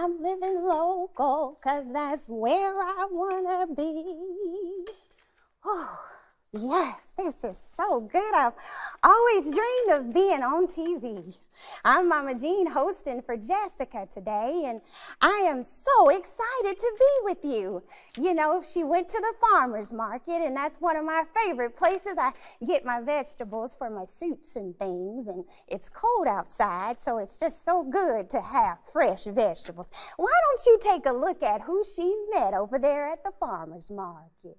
I'm living local, 'cause that's where I wanna be. Oh, yes, this is so good. I've always dreamed of being on TV. I'm Mama Jean hosting for Jessica today, and I am so excited to be with you. You know, she went to the farmer's market, and that's one of my favorite places. I get my vegetables for my soups and things, and it's cold outside, so it's just so good to have fresh vegetables. Why don't you take a look at who she met over there at the farmer's market?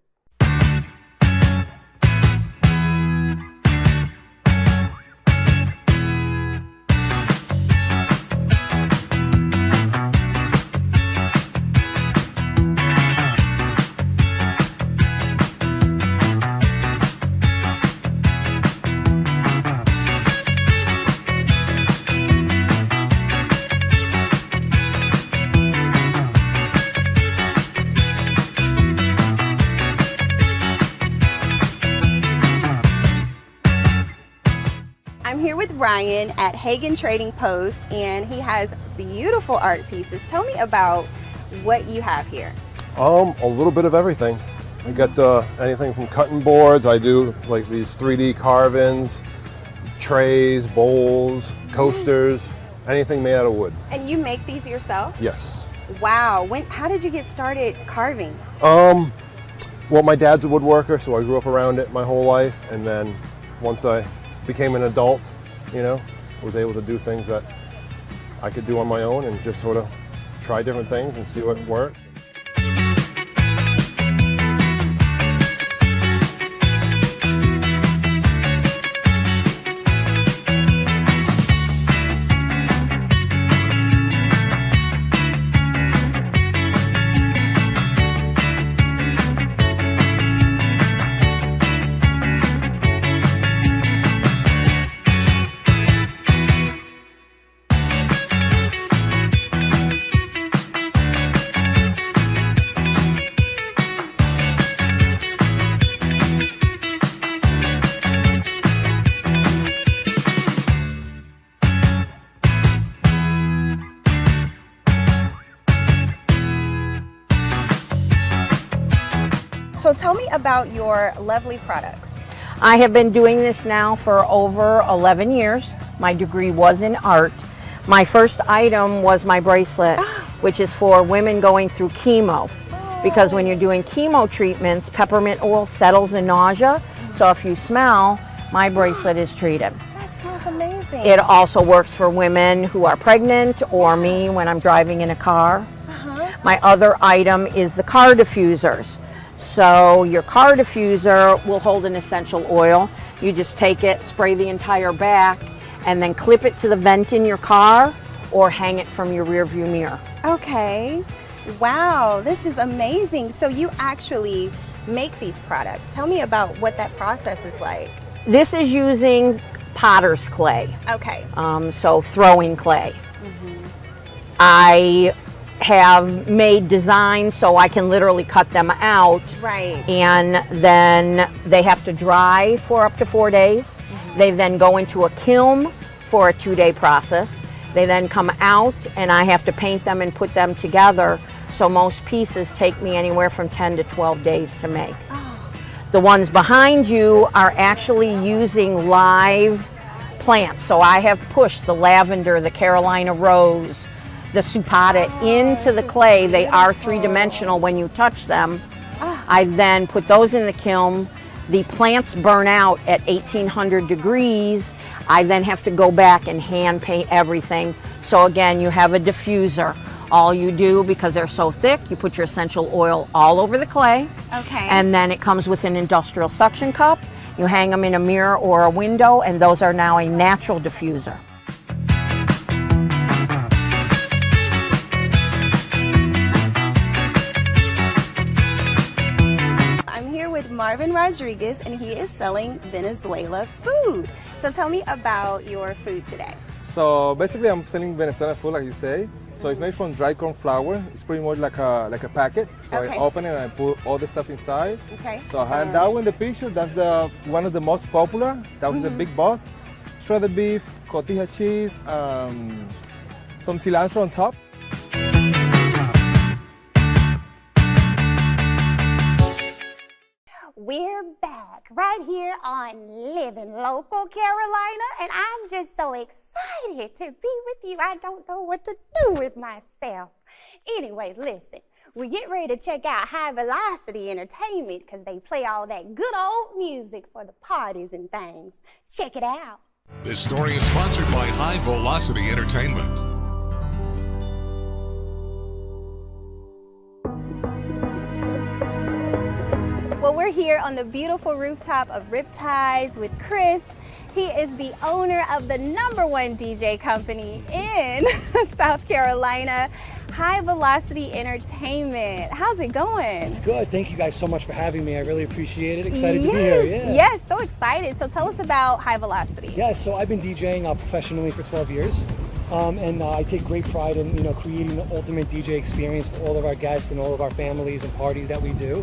I'm here with Ryan at Hagen Trading Post, and he has beautiful art pieces. Tell me about what you have here. A little bit of everything. I got anything from cutting boards. I do like these 3D carvings, trays, bowls, coasters, anything made out of wood. And you make these yourself? Yes. Wow. How did you get started carving? Well, my dad's a woodworker, so I grew up around it my whole life, and then once I became an adult, you know, was able to do things that I could do on my own and just sort of try different things and see what worked. So tell me about your lovely products. I have been doing this now for over 11 years. My degree was in art. My first item was my bracelet, which is for women going through chemo. Because when you're doing chemo treatments, peppermint oil settles the nausea. So if you smell, my bracelet is treated. That smells amazing. It also works for women who are pregnant or me when I'm driving in a car. My other item is the car diffusers. So your car diffuser will hold an essential oil. You just take it, spray the entire back, and then clip it to the vent in your car or hang it from your rear view mirror. Okay. Wow, this is amazing. So you actually make these products. Tell me about what that process is like. This is using potter's clay. Okay. So throwing clay. I have made designs so I can literally cut them out. Right. And then they have to dry for up to 4 days. They then go into a kiln for a 2-day process. They then come out and I have to paint them and put them together. So most pieces take me anywhere from 10 to 12 days to make. The ones behind you are actually using live plants. So I have pushed the lavender, the Carolina rose, the supata into the clay. They are three-dimensional when you touch them. I then put those in the kiln. The plants burn out at 1800 degrees. I then have to go back and hand paint everything. So again, you have a diffuser. All you do, because they're so thick, you put your essential oil all over the clay. Okay. And then it comes with an industrial suction cup. You hang them in a mirror or a window, and those are now a natural diffuser. Marvin Rodriguez, and he is selling Venezuela food. So tell me about your food today. So basically I'm selling Venezuelan food, like you say. So it's made from dry corn flour. It's pretty much like a packet. So Okay. I open it and I put all the stuff inside. Okay. So I had that one in the picture. That's the one of the most popular. That was the big boss. Shredded beef, cotija cheese, some cilantro on top. right here on Living Local Carolina, and I'm just so excited to be with you. I don't know what to do with myself. Anyway, listen, we get ready to check out High Velocity Entertainment because they play all that good old music for the parties and things. Check it out. This story is sponsored by High Velocity Entertainment. Well, we're here on the beautiful rooftop of Riptides with Chris. He is the owner of the #1 DJ company in South Carolina, High Velocity Entertainment. How's it going? It's good. Thank you guys so much for having me. I really appreciate it. Excited to be here. Yeah. Yes, so excited. So tell us about High Velocity. Yeah, so I've been DJing professionally for 12 years. And I take great pride in creating the ultimate DJ experience for all of our guests and all of our families and parties that we do.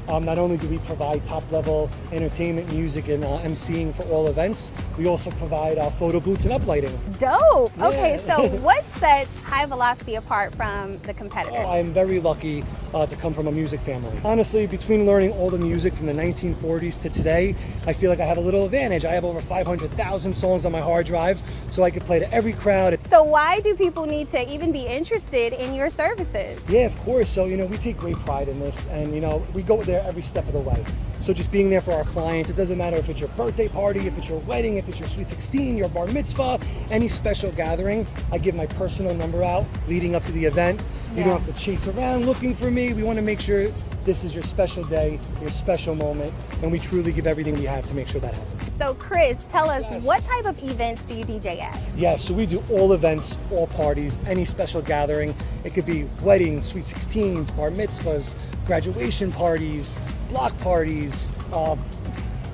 Not only do we provide top-level entertainment, music, and emceeing for all events, we also provide photo booths and uplighting. Dope. Yeah. Okay, so what sets High Velocity apart from the competitors? I'm very lucky to come from a music family. Honestly, between learning all the music from the 1940s to today, I feel like I have a little advantage. I have over 500,000 songs on my hard drive, so I can play to every crowd. So why do people need to even be interested in your services? Yeah, of course. So, we take great pride in this, and, we go there every step of the way. So just being there for our clients, it doesn't matter if it's your birthday party, if it's your wedding, if it's your sweet 16, your bar mitzvah, any special gathering, I give my personal number out leading up to the event. You don't have to chase around looking for me. We want to make sure this is your special day, your special moment, and we truly give everything we have to make sure that happens. So Chris, tell us, what type of events do you DJ at? Yeah, so we do all events, all parties, any special gathering. It could be weddings, sweet 16s, bar mitzvahs, graduation parties, block parties,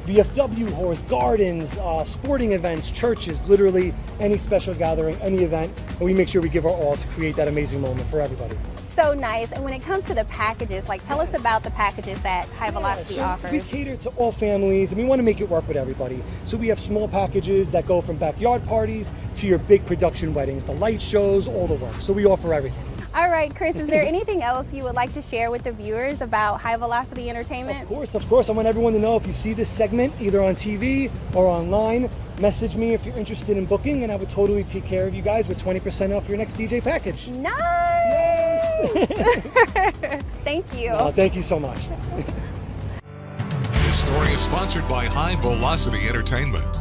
VFW, horse gardens, sporting events, churches, literally any special gathering, any event, and we make sure we give our all to create that amazing moment for everybody. So nice. And when it comes to the packages, tell us about the packages that High Velocity offers. We cater to all families, and we want to make it work with everybody. So we have small packages that go from backyard parties to your big production weddings, the light shows, all the work. So we offer everything. All right, Chris, is there anything else you would like to share with the viewers about High Velocity Entertainment? Of course. I want everyone to know if you see this segment either on TV or online, message me if you're interested in booking, and I would totally take care of you guys with 20% off your next DJ package. Nice! Thank you. Thank you so much. This story is sponsored by High Velocity Entertainment.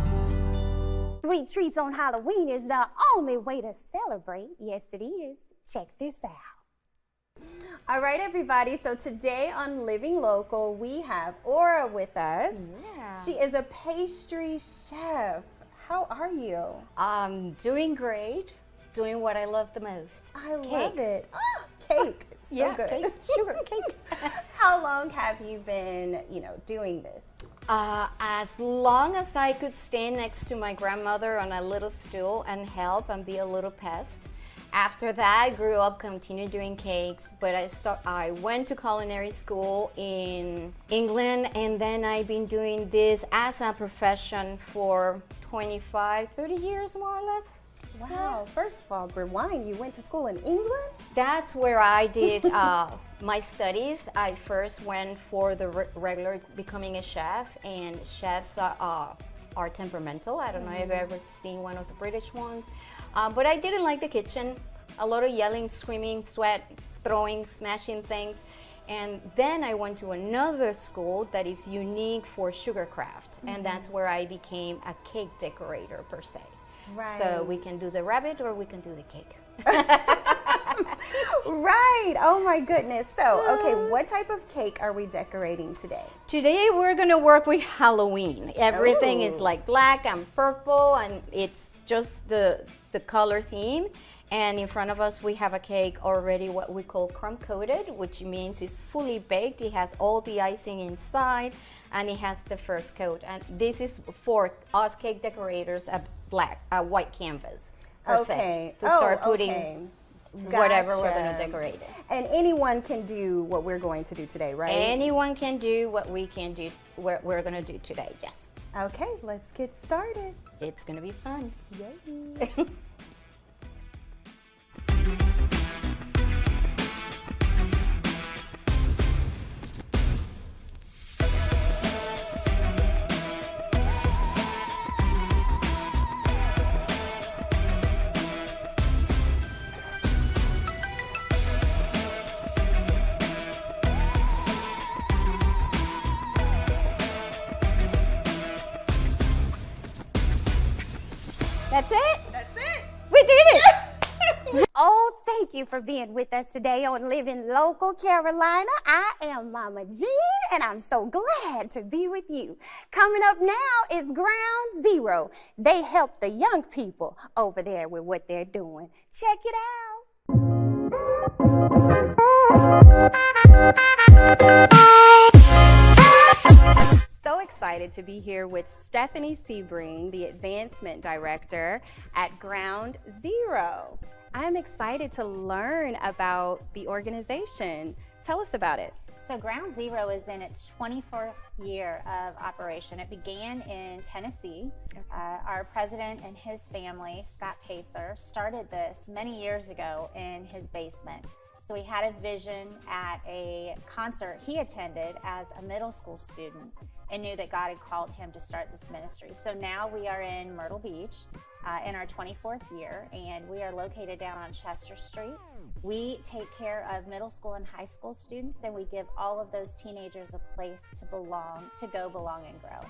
Sweet treats on Halloween is the only way to celebrate. Yes, it is. Check this out. All right, everybody. So today on Living Local, we have Aura with us. Yeah. She is a pastry chef. How are you? I'm doing great, doing what I love the most. I love it. Cake. So good. Cake, sugar cake. How long have you been, doing this? As long as I could stand next to my grandmother on a little stool and help and be a little pest. After that, I grew up, continued doing cakes, but I went to culinary school in England, and then I've been doing this as a profession for 25, 30 years, more or less. Wow. First of all, rewind. You went to school in England? That's where I did my studies. I first went for the regular becoming a chef, and chefs are temperamental. I don't know if you've ever seen one of the British ones. But I didn't like the kitchen. A lot of yelling, screaming, sweat, throwing, smashing things. And then I went to another school that is unique for sugarcraft. And that's where I became a cake decorator per se. Right. So we can do the rabbit or we can do the cake. Right. Oh my goodness. So, okay, what type of cake are we decorating today? Today we're gonna work with Halloween. Everything is Ooh. like black and purple, and it's just the color theme. And in front of us we have a cake already what we call crumb coated, which means it's fully baked. It has all the icing inside, and it has the first coat. And this is for us cake decorators a white canvas per se, to start putting whatever we're going to decorate it. And anyone can do what we're going to do today, right? Anyone can do what we can do, what we're going to do today, yes. Okay, let's get started. It's going to be fun. Yay. That's it? That's it. We did it! Oh, thank you for being with us today on Living Local Carolina. I am Mama Jean, and I'm so glad to be with you. Coming up now is Ground Zero. They help the young people over there with what they're doing. Check it out. So excited to be here with Stephanie Sebring, the Advancement Director at Ground Zero. I'm excited to learn about the organization. Tell us about it. So Ground Zero is in its 24th year of operation. It began in Tennessee. Our president and his family, Scott Pacer, started this many years ago in his basement. So he had a vision at a concert he attended as a middle school student and knew that God had called him to start this ministry. So now we are in Myrtle Beach in our 24th year, and we are located down on Chester Street. We take care of middle school and high school students, and we give all of those teenagers a place to belong, to go belong and grow.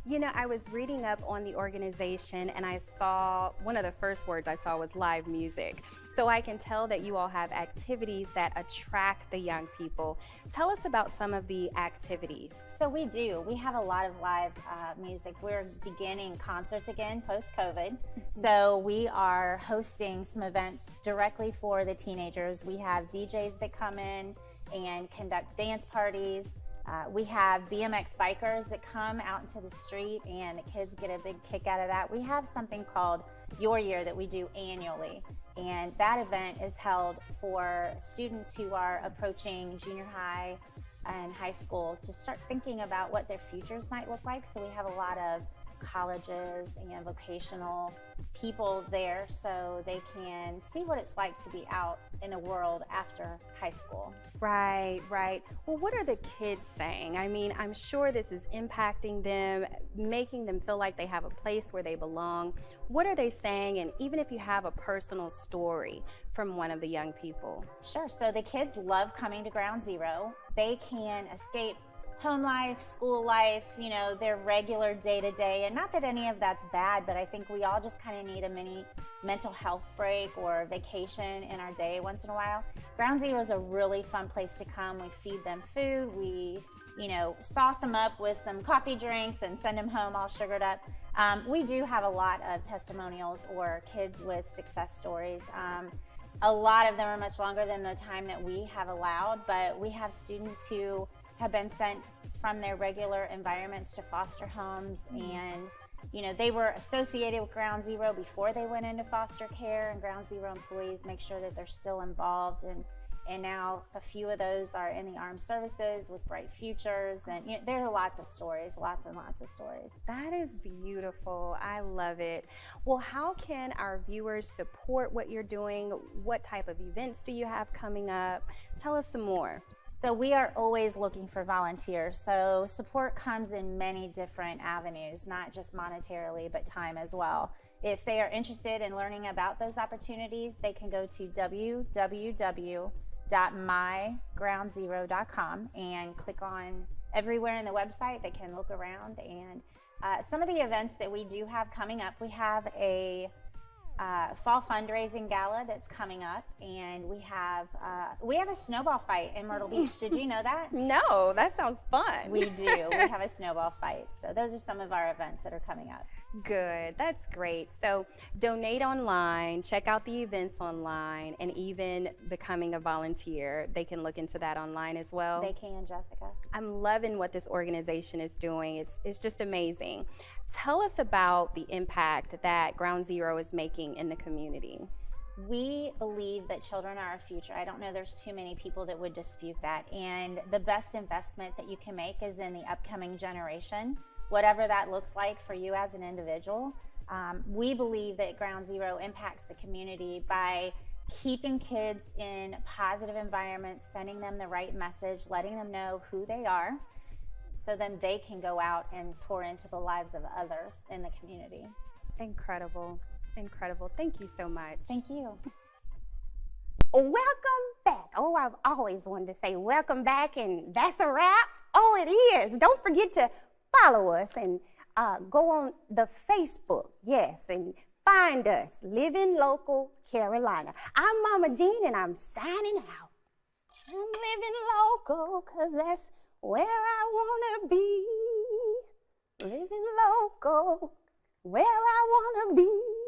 You know, I was reading up on the organization and I saw, one of the first words I saw was live music. So I can tell that you all have activities that attract the young people. Tell us about some of the activities. So we do. We have a lot of live music. We're beginning concerts again post-COVID. So we are hosting some events directly for the teenagers. We have DJs that come in and conduct dance parties. We have BMX bikers that come out into the street, and the kids get a big kick out of that. We have something called Your Year that we do annually, and that event is held for students who are approaching junior high and high school to start thinking about what their futures might look like. So we have a lot of colleges and vocational people there so they can see what it's like to be out in the world after high school. Right, right. Well, what are the kids saying? I mean, I'm sure this is impacting them, making them feel like they have a place where they belong. What are they saying? And even if you have a personal story from one of the young people. Sure. So the kids love coming to Ground Zero. They can escape home life, school life, you know, their regular day-to-day. And not that any of that's bad, but I think we all just kind of need a mini mental health break or vacation in our day once in a while. Ground Zero is a really fun place to come. We feed them food. We, you know, sauce them up with some coffee drinks and send them home all sugared up. We do have a lot of testimonials or kids with success stories. A lot of them are much longer than the time that we have allowed, but we have students who have been sent from their regular environments to foster homes, and you know, they were associated with Ground Zero before they went into foster care, and Ground Zero employees make sure that they're still involved, and now a few of those are in the armed services with bright futures, and you know, there are lots of stories, lots and lots of stories. That is beautiful. I love it. Well, how can our viewers support what you're doing? What type of events do you have coming up? Tell us some more. So we are always looking for volunteers. So support comes in many different avenues, not just monetarily, but time as well. If they are interested in learning about those opportunities, they can go to www.mygroundzero.com and click on everywhere in the website. They can look around, and some of the events that we do have coming up, we have a fall fundraising gala that's coming up, and we have a snowball fight in Myrtle Beach. Did you know that? No, that sounds fun. We do. We have a snowball fight. So those are some of our events that are coming up. Good. That's great. So donate online, check out the events online, and even becoming a volunteer. They can look into that online as well. They can, Jessica. I'm loving what this organization is doing. It's just amazing. Tell us about the impact that Ground Zero is making in the community. We believe that children are our future. I don't know there's too many people that would dispute that. And the best investment that you can make is in the upcoming generation, whatever that looks like for you as an individual. We believe that Ground Zero impacts the community by keeping kids in positive environments, sending them the right message, letting them know who they are, so then they can go out and pour into the lives of others in the community. Incredible. Incredible. Thank you so much. Thank you. Welcome back. Oh, I've always wanted to say welcome back, and that's a wrap. Oh, it is. Don't forget to follow us and go on the Facebook. Yes, and find us, Living Local Carolina. I'm Mama Jean, and I'm signing out. I'm living local, 'cause that's where I wanna be. Living local, where I wanna be.